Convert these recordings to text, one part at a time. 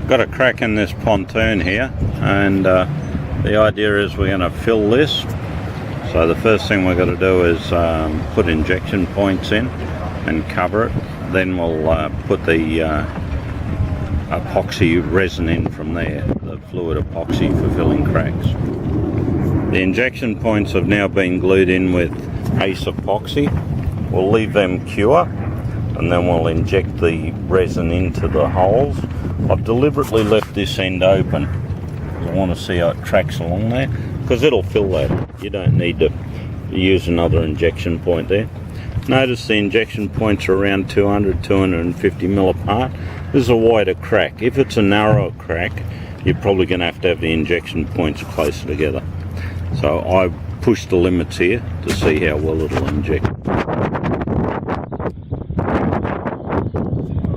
Got a crack in this pontoon here, and the idea is we're going to fill this. So the first thing we're going to do is put injection points in and cover it. Then we'll put the epoxy resin in from there, the fluid epoxy for filling cracks. The injection points have now been glued in with Ace epoxy. We'll leave them cure, and then we'll inject the resin into the holes. I've deliberately left this end open because I want to see how it tracks along there, because it'll fill that. You don't need to use another injection point there. Notice the injection points are around 200-250 mil apart. This is a wider crack. If it's a narrower crack, you're probably going to have the injection points closer together. So I pushed the limits here to see how well it'll inject.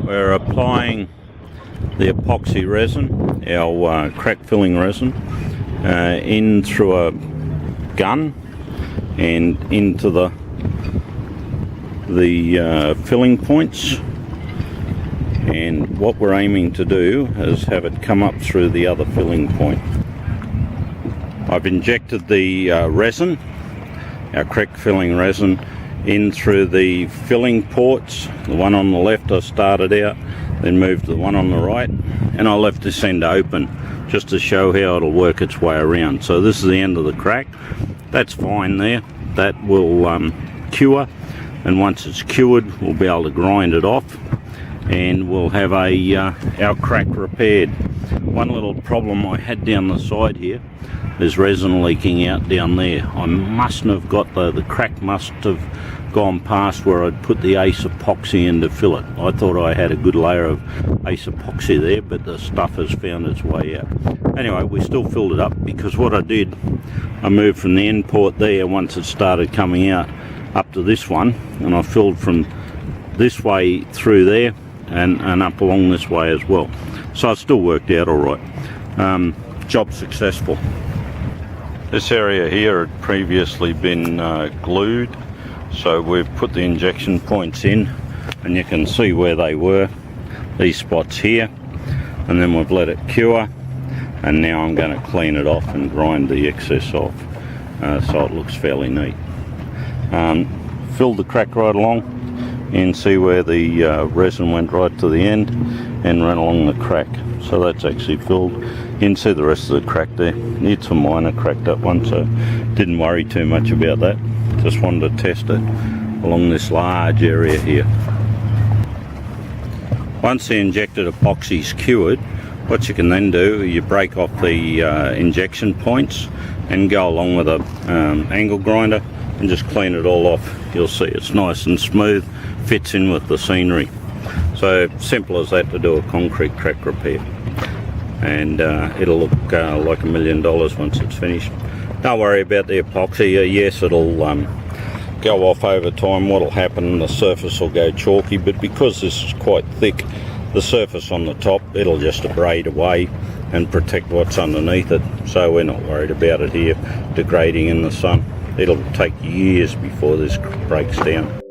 We're applying the epoxy resin, our crack filling resin, in through a gun and into the filling points. And what we're aiming to do is have it come up through the other filling point. I've injected the resin, our crack filling resin, in through the filling ports. The one on the left I started out, then moved to the one on the right, and I left this end open just to show how it'll work its way around. So this is the end of the crack. That's fine there. That will cure, and once it's cured we'll be able to grind it off and we'll have our crack repaired. One little problem I had down the side here, there's resin leaking out down there. I mustn't have got the crack must have gone past where I'd put the Ace epoxy in to fill it. I thought I had a good layer of Ace epoxy there, but the stuff has found its way out. Anyway, we still filled it up, because what I did, I moved from the end port there once it started coming out up to this one, and I filled from this way through there and up along this way as well. So it still worked out all right. Job successful. This area here had previously been glued, so we've put the injection points in, and you can see where they were, these spots here, and then we've let it cure, and now I'm going to clean it off and grind the excess off, so it looks fairly neat. Filled the crack right along, and see where the resin went right to the end and ran along the crack. So that's actually filled. You can see the rest of the crack there. It's a minor cracked up one, so didn't worry too much about that. Just wanted to test it along this large area here. Once the injected epoxy's cured, what you can then do, you break off the injection points and go along with a angle grinder and just clean it all off. You'll see it's nice and smooth, fits in with the scenery. So simple as that to do a concrete crack repair, and it'll look like $1 million once it's finished. Don't worry about the epoxy. Yes, it'll go off over time. What'll happen, the surface will go chalky, but because this is quite thick, the surface on the top, it'll just abrade away and protect what's underneath it. So we're not worried about it here degrading in the sun. It'll take years before this breaks down.